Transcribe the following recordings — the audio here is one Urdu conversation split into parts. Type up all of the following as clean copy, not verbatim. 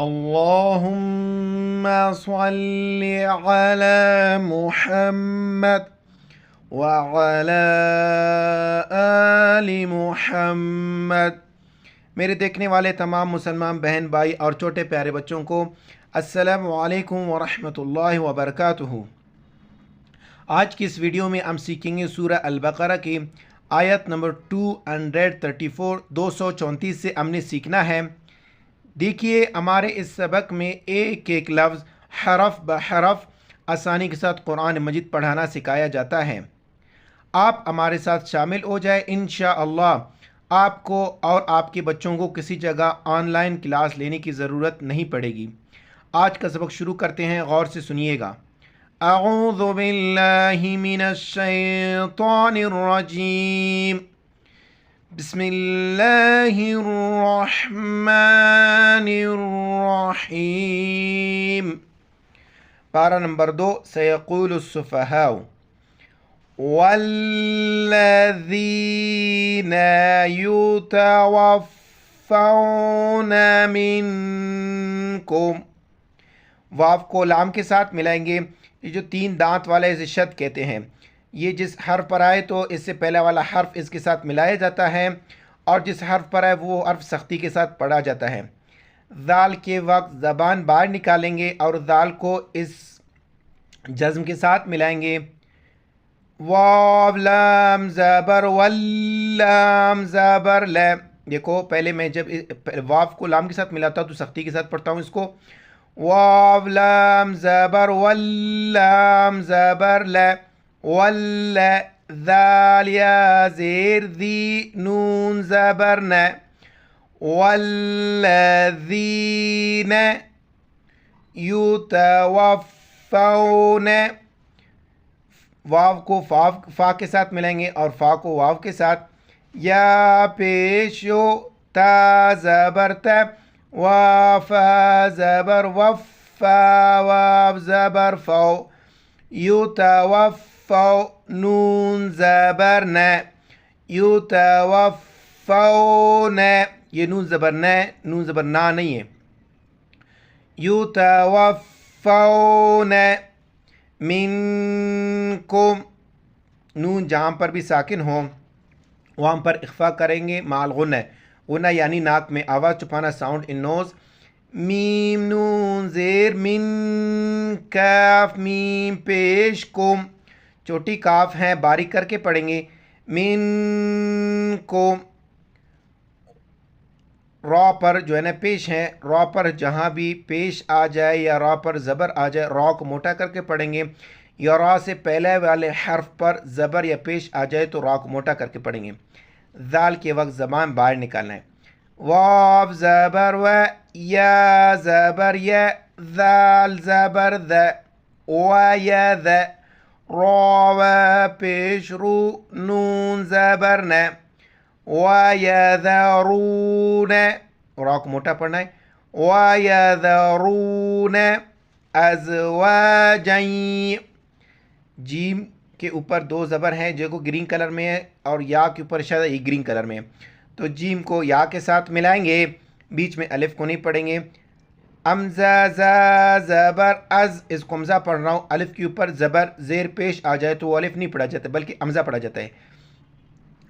اللهم صل على محمد وعلى آل محمد۔ میرے دیکھنے والے تمام مسلمان بہن بھائی اور چھوٹے پیارے بچوں کو السلام علیکم ورحمۃ اللہ وبرکاتہ۔ آج کی اس ویڈیو میں ہم سیکھیں گے سورہ البقرہ کی آیت نمبر 234 234 سے ہم نے سیکھنا ہے۔ دیکھیے ہمارے اس سبق میں ایک ایک لفظ حرف بحرف آسانی کے ساتھ قرآن مجید پڑھانا سکھایا جاتا ہے۔ آپ ہمارے ساتھ شامل ہو جائے، انشاءاللہ آپ کو اور آپ کے بچوں کو کسی جگہ آن لائن کلاس لینے کی ضرورت نہیں پڑے گی۔ آج کا سبق شروع کرتے ہیں، غور سے سنیے گا۔ اعوذ باللہ من الشیطان الرجیم، بسم اللہ الرحمن الرحیم۔ پارہ نمبر 2، سیقول السفہاء والذین یتوفون منکم۔ واو کو لام کے ساتھ ملائیں گے۔ یہ جو 3 دانت والا اسے شد کہتے ہیں، یہ جس حرف پر آئے تو اس سے پہلا والا حرف اس کے ساتھ ملایا جاتا ہے، اور جس حرف پر آئے وہ حرف سختی کے ساتھ پڑھا جاتا ہے۔ ذال کے وقت زبان باہر نکالیں گے اور ذال کو اس جزم کے ساتھ ملائیں گے۔ واو لام زبر واللام زبر ل۔ دیکھو پہلے میں جب واو کو لام کے ساتھ ملاتا ہوں تو سختی کے ساتھ پڑھتا ہوں اس کو، واو لام زبر واللام زبر ل وال ذال یا زیر ذی نون زبر ن والذین یتوفون۔ واو کو فا کے ساتھ ملائیں گے اور فا کو واو کے ساتھ۔ یا پیشو تا زبر ت وفا زبر وفا واو زبر فو یتوفو نون زبر ن یتوفون۔ یہ نون زبر ن، نون زبر نا نہیں ہے۔ یتوفون منکم، نون جہاں پر بھی ساکن ہو وہاں پر اخفا کریں گے مع الغنہ۔ غنہ یعنی ناک میں آواز چھپانا، ساؤنڈ ان نوز۔ میم نون زیر من، کاف میم پیش کم، چھوٹی کاف ہیں باریک کر کے پڑھیں گے۔ من کم، را پر جو ہے نا پیش ہیں، را پر جہاں بھی پیش آ جائے یا را پر زبر آ جائے را کو موٹا کر کے پڑھیں گے، یا را سے پہلے والے حرف پر زبر یا پیش آ جائے تو را کو موٹا کر کے پڑھیں گے۔ ذال کے وقت زبان باہر نکالنا ہے۔ واو زبر و، یا زبر یا، ذال زبر ذ و یا ذ، را و پیش رو نون زبر ن وَيَذَرُونَ، را کو موٹا پڑھنا ہے۔ وَيَذَرُونَ أَزْوَاجًا، جیم کے اوپر 2 زبر ہیں جو کو گرین کلر میں ہے، اور یا کے اوپر شاید یہ گرین کلر میں ہے، تو جیم کو یا کے ساتھ ملائیں گے، بیچ میں الف کو نہیں پڑھیں گے۔ امزہ زا زبر از، اس کو امزہ پڑھ رہا ہوں، الف کے اوپر زبر زیر پیش آ جائے تو وہ الف نہیں پڑھا جاتا بلکہ امزہ پڑھا جاتا ہے۔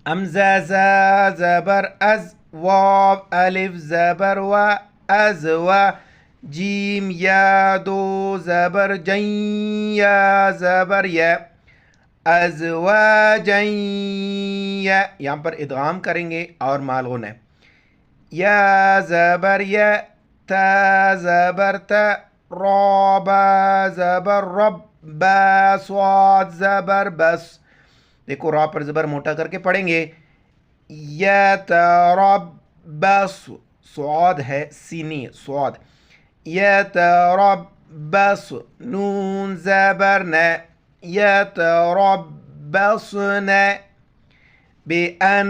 امزہ زا زبر از، واو الف زبر و از و، جیم یا 2 زبر جین یا زبر یا، ازواجا یا، یہاں پر ادغام کریں گے اور مع الغنہ۔ یا زبر یا، تا زبر تا، را با زبر رب، با صاد زبر بس۔ دیکھو را پر زبر موٹا کر کے پڑھیں گے۔ یتربص، صاد ہے سینی صاد، یتربص نون زبر ن یتربصن بأن،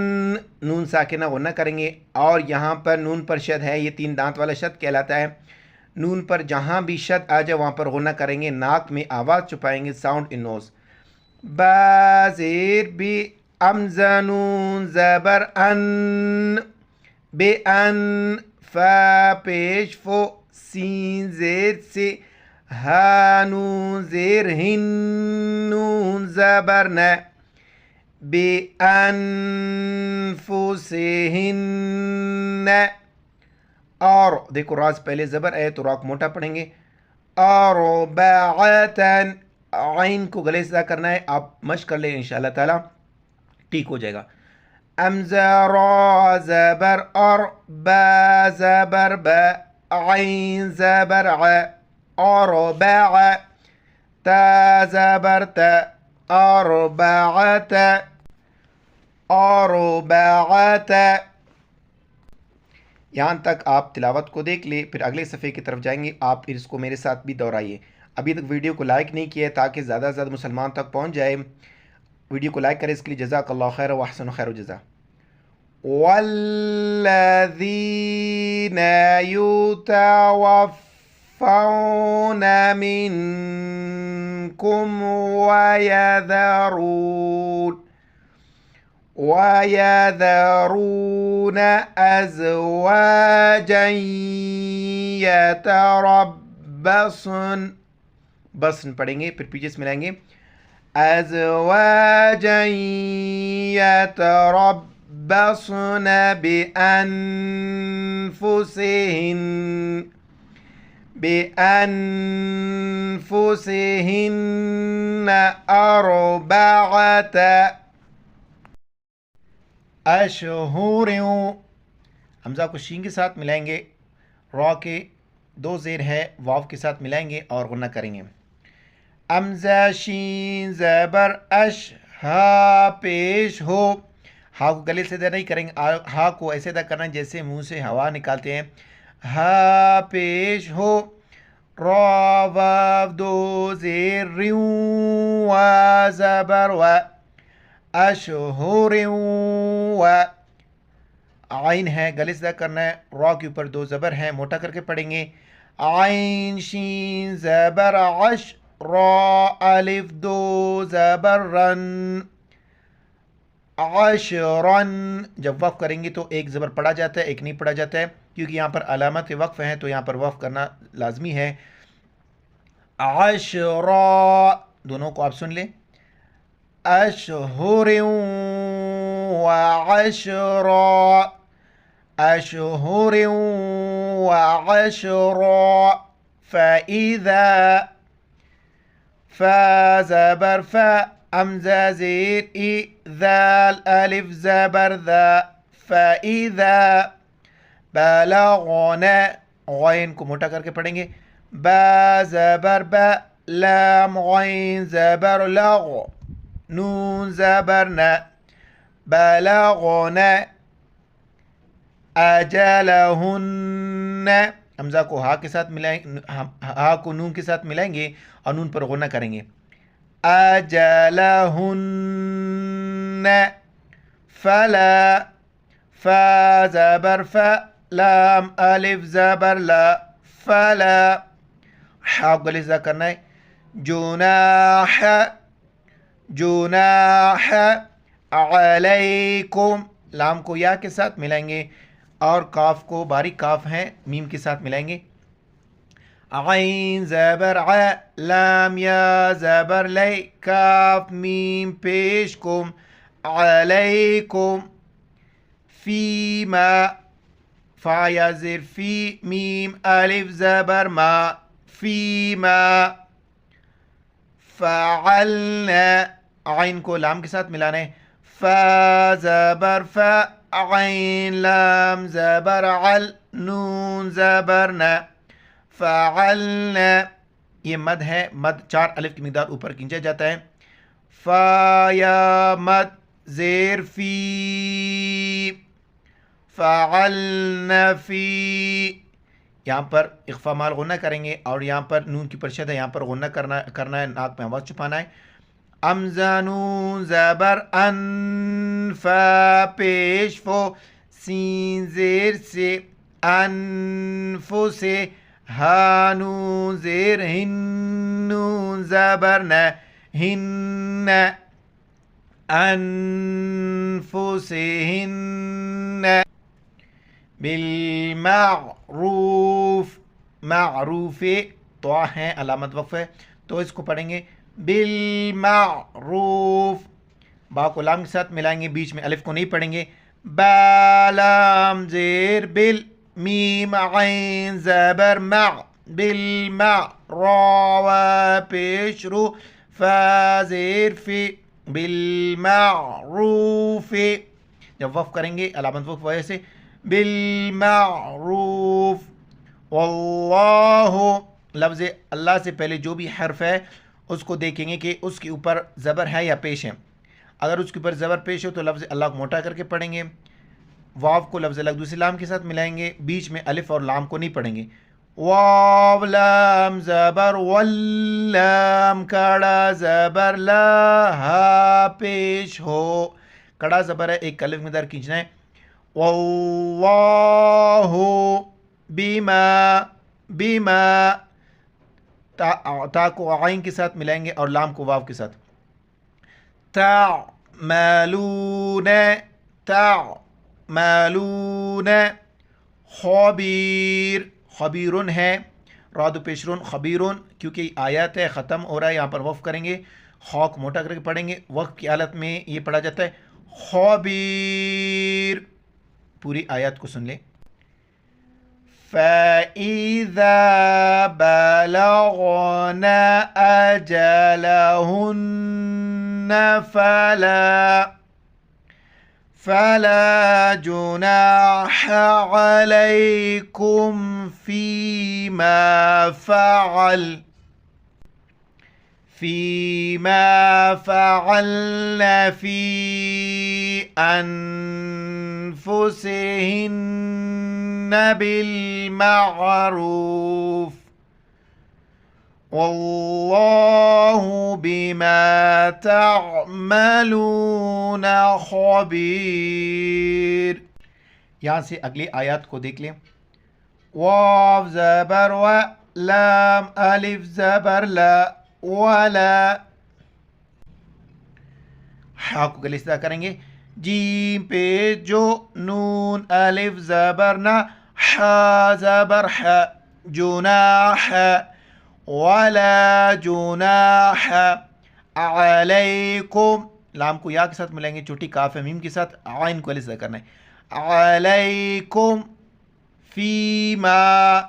نون ساکنہ غنہ کریں گے، اور یہاں پر نون پر شد ہے، یہ 3 دانت والا شد کہلاتا ہے۔ نون پر جہاں بھی شد آ جائے وہاں پر غنہ کریں گے، ناک میں آواز چھپائیں گے، ساؤنڈ ان نوز۔ با زیر بی، امزہ نون زبر ان، بے ان، فا پیش فو سین زیر سے، ہا نون زیر ہن، نون زبر ن، بِأَنفُسِهِنَّ، اور دیکھو راز پہلے زبر ہے تو را کو موٹا پڑھیں گے، أَرْبَعَةً، عین کو گلے سے ادا کرنا ہے، آپ مشق کر لیں انشاءاللہ تعالی ٹھیک ہو جائے گا۔ امزہ را زبر اور، با زبر با، عین زبر ع، أربع، تا زبر تا، أربعة، أربعة۔ یہاں تک آپ تلاوت کو دیکھ لیں، پھر اگلے صفحے کی طرف جائیں گے، آپ پھر اس کو میرے ساتھ بھی دہرائیے۔ ابھی تک ویڈیو کو لائک نہیں کیا ہے تاکہ زیادہ سے زیادہ مسلمان تک پہنچ جائے، ویڈیو کو لائک کریں، اس کے لیے جزاک اللہ خیر و احسن خیر و جزا۔ والذین یتوفون منکم ويذرون أزواجا يتربصن، بصن پڑھیں گے پھر پیچھے سے ملائیں گے، أزواجا يتربصن بأنفسهن أربعة اشہور، حمزہ کو شین کے ساتھ ملائیں گے، را کے دو زیر ہے واو کے ساتھ ملائیں گے اور غنہ کریں گے۔ امزہ شین زبر اش، ہا پیش ہو، ہا کو گلے سے ادا نہیں کریں گے، ہا کو ایسے ادا کرنا ہے جیسے منہ سے ہوا نکالتے ہیں، ہا پیش ہو، را واو دو زیر، ریوں وا زبر و، اشہور و، عین ہے گلے سے ادا کرنا ہے، را کے اوپر دو زبر ہیں موٹا کر کے پڑھیں گے، عین شین زبر عش، را الف دو زبر رن، عشرن، جب وقف کریں گے تو ایک زبر پڑھا جاتا ہے ایک نہیں پڑھا جاتا ہے، کیونکہ یہاں پر علامت وقف ہے تو یہاں پر وقف کرنا لازمی ہے۔ عشرا، دونوں کو آپ سن لیں، اشہر وعشرا، اشہر وعشرا، فإذا، فا زبر فا، امزہ زیر ای، ذال الف زبر ذا، فإذا بلغن، غین کو موٹا کر کے پڑھیں گے، با زبر با، لام غین زبر لغ، نون زبر ن، بلغن اجلہن، حمزہ کو ہا کے ساتھ ملائیں، ہا کو نون کے ساتھ ملائیں گے اور نون پر غنہ کریں گے، اجلہن، فلا، فا زبر فا، لام الف زبر لا، فلا، ہا کو گلے سے ادا کرنا ہے، جناح، جناح علیکم، لام کو یا کے ساتھ ملائیں گے اور کاف کو باریک کاف ہیں میم کے ساتھ ملائیں گے، عین زبر ع، لام یا زبر لئی، کاف میم پیش کم، علیکم، فیما، فا یا زیر فی، میم الف زبر ما، فیما، فعلنا، عین کو لام کے ساتھ ملانا ہے، فا زبر فا، عین لام زبر عل، نون زبر نا، فعلنا، یہ مد ہے، مد 4 الف کی مقدار اوپر کھینچا جاتا ہے، فا یا مد زیر فی، فعلنا فی، یہاں پر اخفا مال غنہ کریں گے اور یہاں پر نون کی پرشد ہے، یہاں پر غنہ کرنا ہے، ناک میں آواز چھپانا ہے، امزہ نون زبر ان، فا پیش فو، سین زیر سے، انفو سے، ہا نون زیر ہن، نون زبر ن، ہن، انفسہن، بالمعروف، معروف تو ہے علامت وقف ہے تو اس کو پڑھیں گے بالمعروف. با کو لام کے ساتھ ملائیں گے, بیچ میں الف کو نہیں پڑھیں گے. با لام زیر بل, میم عین زبر مع, بالمع, را پیش رو, فا زیر فی, بالمعروف. جب وقف کریں گے علامت وقف وجہ سے بالمعروف. واللہ, لفظ اللہ سے پہلے جو بھی حرف ہے اس کو دیکھیں گے کہ اس کے اوپر زبر ہے یا پیش ہے. اگر اس کے اوپر زبر پیش ہو تو لفظ اللہ کو موٹا کر کے پڑھیں گے. واو کو لفظ اللہ دوسری لام کے ساتھ ملائیں گے, بیچ میں الف اور لام کو نہیں پڑھیں گے. واو لام زبر واللام, کڑا زبر لا, ہا پیش ہو, کڑا زبر ہے, ایک الف مقدار کھینچنا ہے. واللہ بما, بما, تا کو عین کے ساتھ ملائیں گے اور لام کو واو کے ساتھ. تعملون, تعملون. خبیر, خبیرن ہے, راد و پیشرون, خبیرن, کیونکہ آیات ہے ختم ہو رہا ہے, یہاں پر وقف کریں گے, خوک موٹا کر کے پڑھیں گے. وقف کی حالت میں یہ پڑھا جاتا ہے خبیر. پوری آیات کو سن لیں. فَإِذَا بَلَغْنَ أَجَلَهُنَّ فَلَا جُنَاحَ عَلَيْكُمْ فيما فعلن في أنفسهن بالمعروف والله بما تعملون خبير. یہاں سے اگلی آیات کو دیکھ لیں. واو زبر و, لام الف زبر لا, ولا. ہا کو گلے سیدھا کریں گے, جیم پہ جو, نون الف زبر نا, حا زبر حا, جناح, ولا جناح علیکم, لام کو یا کے ساتھ ملیں گے, چھوٹی کاف میم کے ساتھ, عین کو گلے سیدھا کرنا ہے, علیکم. فیما,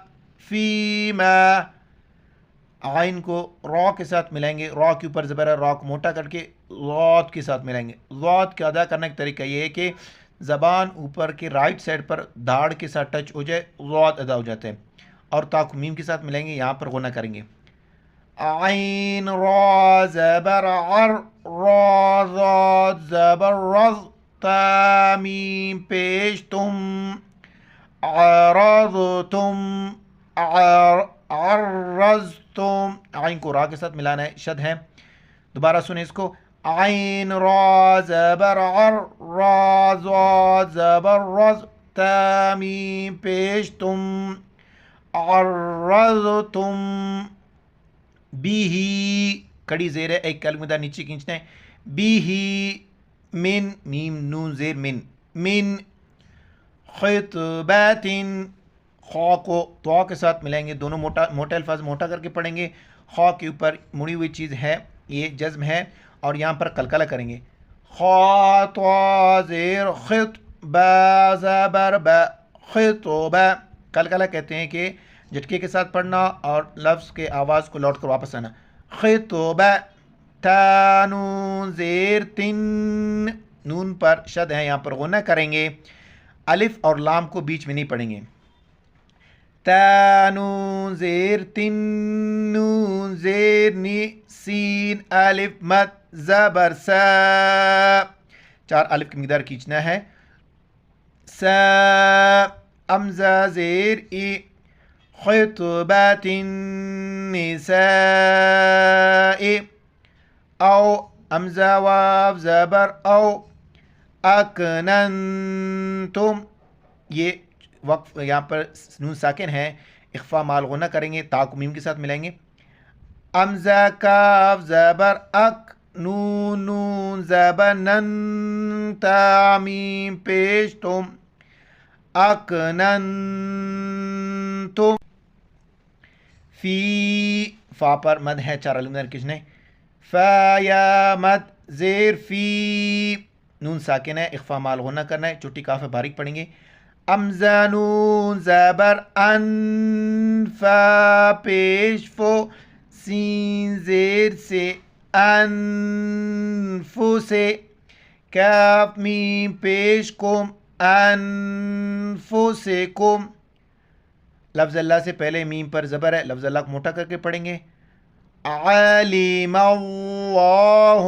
فیما, عین کو را کے ساتھ ملائیں گے, را کے اوپر زبر ہے, را کو موٹا کر کے ضاد کے ساتھ ملائیں گے. ضاد کا ادا کرنے کا طریقہ یہ ہے کہ زبان اوپر کے رائٹ سائڈ پر داڑھ کے ساتھ ٹچ ہو جائے, ضاد ادا ہو جاتا ہے. اور تا کو میم کے ساتھ ملائیں گے, یہاں پر غنہ کریں گے. عین را زبر عر, را ضاد زبر رض, تا میم پیش تم, عرضتم, عرضتم. عین کو را کے ساتھ ملانا ہے, شد ہے. دوبارہ سنیں اس کو. عین را زبر عر, را ضاد زبر رض, تا میم پیش تم, عرضتم. بیہی, کڑی زیر ہے, ایک کلمہ دار نیچے کھینچنا ہے. بیہی, من, میم نون زیر من, من. خطبات, خا کو تو کے ساتھ ملائیں گے, دونوں موٹے الفاظ موٹا کر کے پڑھیں گے. خا کے اوپر مڑی ہوئی چیز ہے, یہ جزم ہے, اور یہاں پر قلقلہ کریں گے. خا تو زیر خط, با زبر با, خطبہ. قلقلہ کہتے ہیں کہ جھٹکے کے ساتھ پڑھنا اور لفظ کے آواز کو لوٹ کر واپس آنا. خطبہ. تا نون زیر تن, نون پر شد ہے, یہاں پر غنہ کریں گے, الف اور لام کو بیچ میں نہیں پڑھیں گے. تا نون زیر تن, نون زیر نی, سین الف مد زبر سا, 4 الف کی مقدار کھینچنا ہے. سا, امزہ زیر ای, خطبات النساء, او امزہ واو زبر او, اکننتم. یہ وقف یہاں پر نون ساکن ہے, اخفا مال غنہ کریں گے, تا کو میم کے ساتھ ملائیں گے. امزہ کاف زبر اک, نون نون زبر نن, تا میم پیش تم, اکننتم. فی، فا پر مد ہے 4 الف درکش نے، فا یا مد زیر فی، نون ساکن ہے، اخفا مال غنہ کرنا ہے، چوٹی کاف ہے باریک پڑھیں گے، امزا نون زبر ان، فا پیش فو، سین زیر سے انفو سے، کاف میم پیش کم، انفسکم، لفظ اللہ سے پہلے میم پر زبر ہے، لفظ اللہ کو موٹا کر کے پڑھیں گے، علیم اللہ،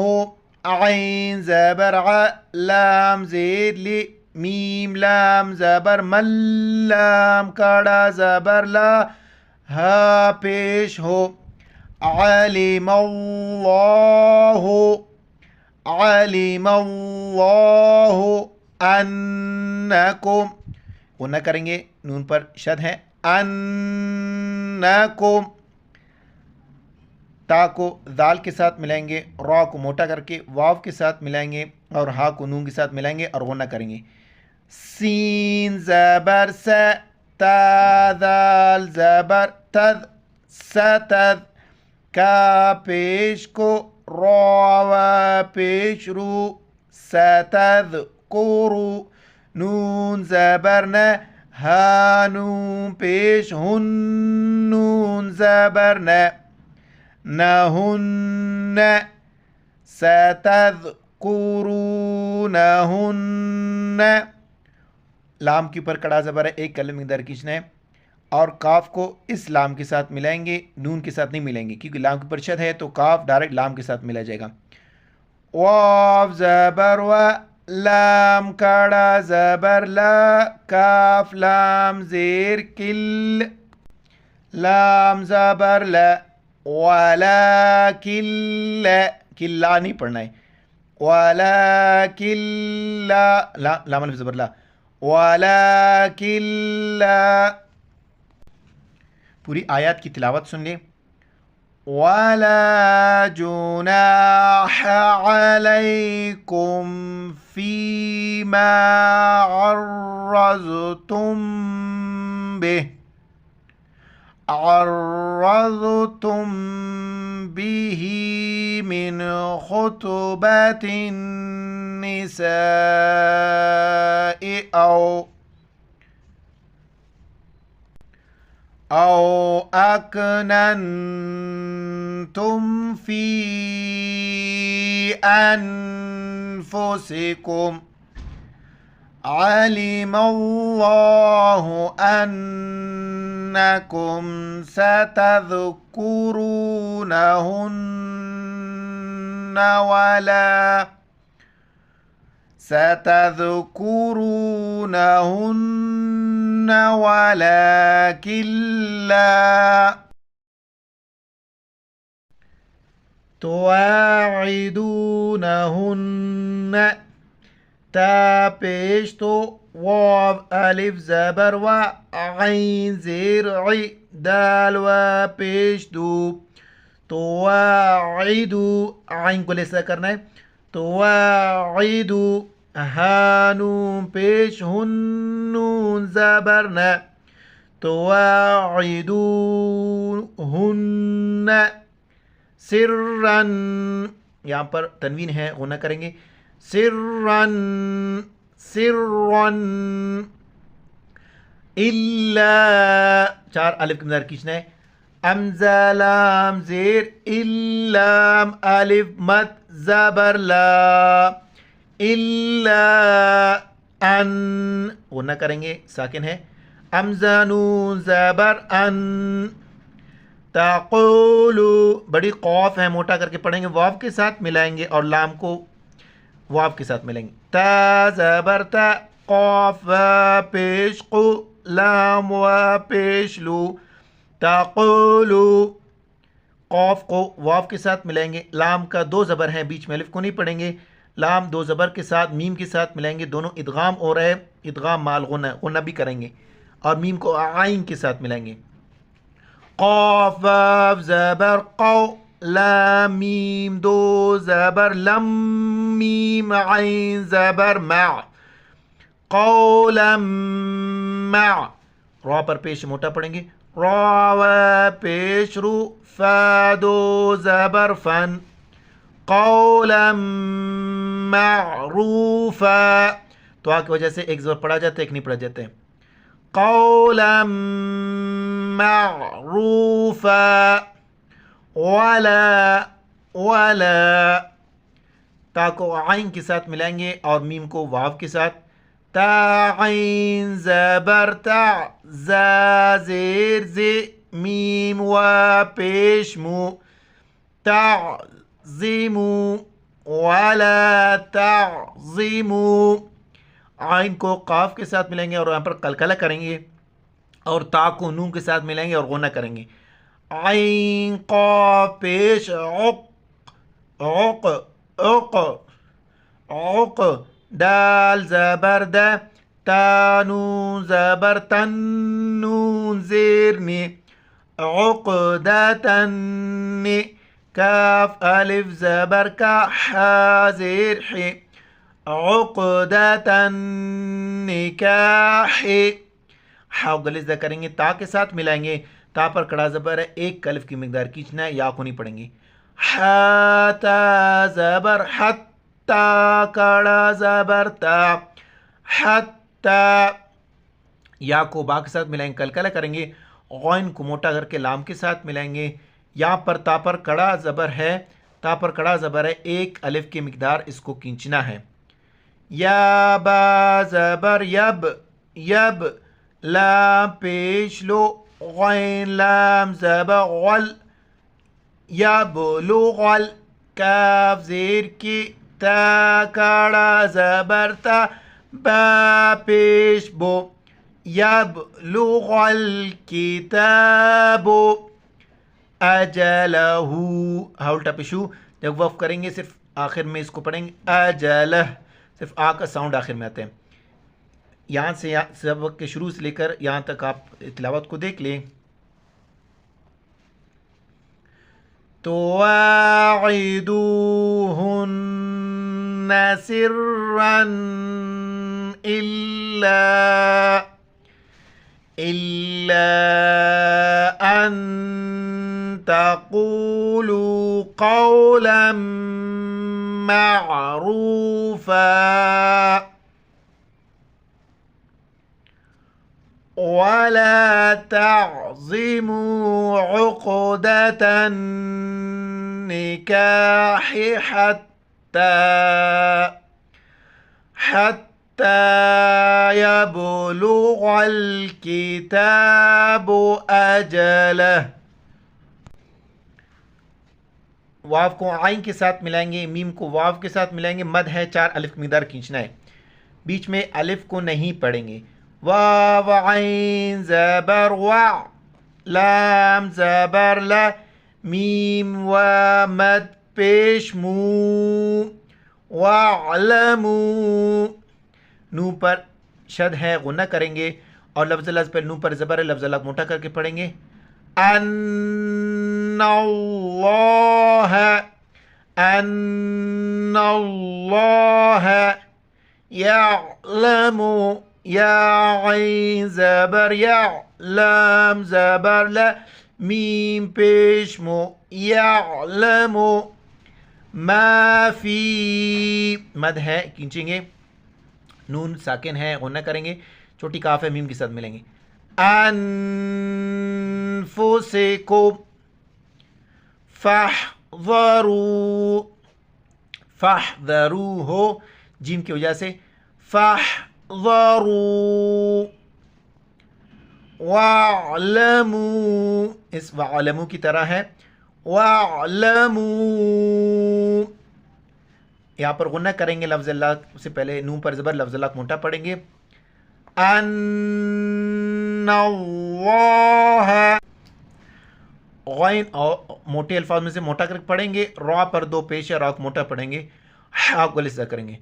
عین زبر ع، لام زیر لی، میم لام زبر مل، لام کڑا زبر لا، ہا پیش ہو، علیم اللہ، علیم اللہ انکم، وہ نہ کریں گے، نون پر شد ہے، انکم، تا کو ذال کے ساتھ ملائیں گے، را کو موٹا کر کے واو کے ساتھ ملائیں گے، اور ہا کو نون کے ساتھ ملائیں گے اور غنہ کریں گے، سین زبر س، تا ذال زبر تد، ستد، کا پیش کو، را پیش رو، ستذکرو، نون زبر ن، ہا نون پیش ہن، نون زبر ن، نہن، ستذکرونہن، لام کے اوپر کڑا زبر ہے، ایک کلمہ میں درکش ہے، اور کاف کو اس لام کے ساتھ ملائیں گے، نون کے ساتھ نہیں ملائیں گے، کیونکہ لام کے اوپر شد ہے تو کاف ڈائریکٹ لام کے ساتھ ملا جائے گا، واو زبر و، لام کڑا زبر لا، کاف لام زیر کل، لام زبر لا، ولیکن لا، کلا نہیں پڑھنا ہے، ولیکن لا، لام الف زبر لا، ولیکن لا، پوری آیات کی تلاوت سن لیں، وَلَا جُنَاحَ عَلَيْكُمْ فِي مَا عَرَّضْتُمْ بِهِ مِنْ خُطُبَةِ النِّسَاءِ أو أكننتم في أنفسكم، علم الله أنكم ستذكرونهن ولكن لا تواعدونهن، تا پیش تو، واو الف زبر و، عین زیر عی، دال و پیش دو، تواعدو، عین کو لیسا کرنا ہے، تواعدو، ہا نون پیش ہن، نون زبر ن، تواعدوہن، سرن، یہاں پر تنوین ہے، غنہ کریں گے، سرن، سرن، الا، 4 الف کے اندر کھینچنا ہے، امزا لام زیر، اللام الف مد زبر لا، الا ان، غنہ کریں گے، ساکن ہے، امزا نون زبر ان، تقولو، بڑی قوف ہے، موٹا کر کے پڑھیں گے، واو کے ساتھ ملائیں گے اور لام کو واو کے ساتھ ملائیں گے، تا زبر تا، قوف و پیش قو، لام و پیش لو، تقولو، قوف کو واو کے ساتھ ملائیں گے، لام کا 2 زبر ہیں، بیچ میں الف کو نہیں پڑھیں گے، لام 2 زبر کے ساتھ میم کے ساتھ ملائیں گے، دونوں ادغام ہو رہے، ادغام مال غنہ، غنہ بھی کریں گے، اور میم کو عین کے ساتھ ملائیں گے، قاف واو زبر قو، لام میم 2 زبر لم، میم عین زبر مع، قولا مع، را پر پیش موٹا پڑھیں گے، را و پیش رو فا دو زبر فن قولا معروفا. تو آ کی وجہ سے ایک زبر پڑھا جاتا ہے ایک نہیں پڑھا جاتا ہے. قولا معروفا ولا تا کو عین کے ساتھ ملائیں گے اور میم کو واو کے ساتھ. تا عین زبر تا زا زیر زی میم و پیش مو تعظیمو ولا تعظیمو. عین کو قاف کے ساتھ ملائیں گے اور یہاں پر قلقلہ کریں گے اور تا کو نون کے ساتھ ملائیں گے اور غنہ کریں گے. عین قاف پیش عق عق عق عق. دال زبر د تا نون زبر تن نون زیر نی عقدتن. کاف الف زبر کا حا زیر حی عقدتن نکاح. حا گلے زدہ کریں گے تا کے ساتھ ملائیں گے. تا پر کڑا زبر ہے ایک الف کی مقدار کھینچنا ہے یا کو نہیں پڑھیں گے. حا تا زبر حت تا کڑا زبر تا حتی. یا کو با کے ساتھ ملائیں گے قلقلہ کریں گے. غین کو موٹا کر کے لام کے ساتھ ملائیں گے. یہاں پر تا پر کڑا زبر ہے تا پر کڑا زبر ہے ایک الف کی مقدار اس کو کھینچنا ہے. یا با زبر یب یب لام پیش لو غین لام زبر غل یبلغل. کاف زیر کی تا کڑا زبر تا با پیش بو یبلغ الکتاب. اجلہ ہا الٹا پیشو جب وقف کریں گے صرف آخر میں اس کو پڑھیں گے اجلہ صرف آ کا ساؤنڈ آخر میں آتا ہے. یہاں سے سبق کے شروع سے لے کر یہاں تک آپ تلاوت کو دیکھ لیں. تواعدوهن سرا إلا أن تقولوا قولا معروفا ولا تعظموا عقدة النكاح حتى يبلغ الكتاب أجله. واو کو عین کے ساتھ ملائیں گے میم کو واو کے ساتھ ملائیں گے. مد ہے 4 الف کی مقدار کھینچنا ہے. بیچ میں الف کو نہیں پڑھیں گے. واو عین زبر وا لام زبر لا میم و مد پیش مو وعلمو. نو پر شد ہے غنہ کریں گے اور لفظ لفظ پر نو پر زبر ہے لفظ لفظ موٹا کر کے پڑھیں گے. ان اللہ یعلم یا عین زبر یا لام زبر لا میم پیش مو یعلم ما فی. مد ہے کھینچیں گے نون ساکن ہے غنہ کریں گے. چھوٹی کاف ہے میم کے ساتھ ملیں گے. انفسکم فاحذروا فاحذروا ہو جیم کی وجہ سے فاحذروا واعلموا اس واعلموا کی طرح ہے واعلموا. یہاں پر غنہ کریں گے لفظ اللہ سے پہلے نون پر زبر لفظ اللہ موٹا پڑھیں گے. ان اللہ غین موٹے الفاظ میں سے موٹا کر کے پڑھیں گے. را پر 2 پیش ہے را کو موٹا پڑھیں گے. ہا کو لسا کریں گے.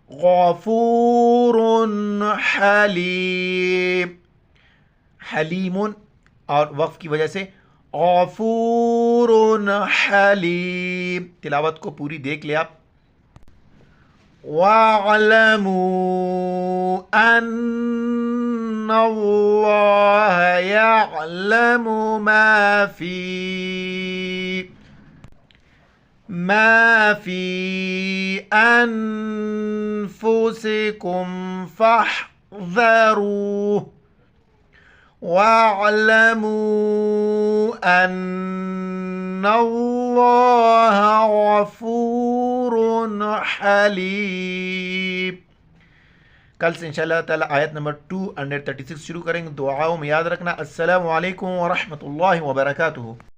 غفور حلیم حلیم اور وقف کی وجہ سے غفور حلیم. تلاوت کو پوری دیکھ لیں آپ. وَاعْلَمُوا أَنَّ اللَّهَ يَعْلَمُ ما في أنفسكم فاحذروه واعلموا أن الله غفور حلیم۔ کل سے انشاءاللہ تعالی آیت نمبر 236 شروع کریں گے۔ دعاؤں میں یاد رکھنا۔ السلام علیکم ورحمۃ اللہ وبرکاتہ۔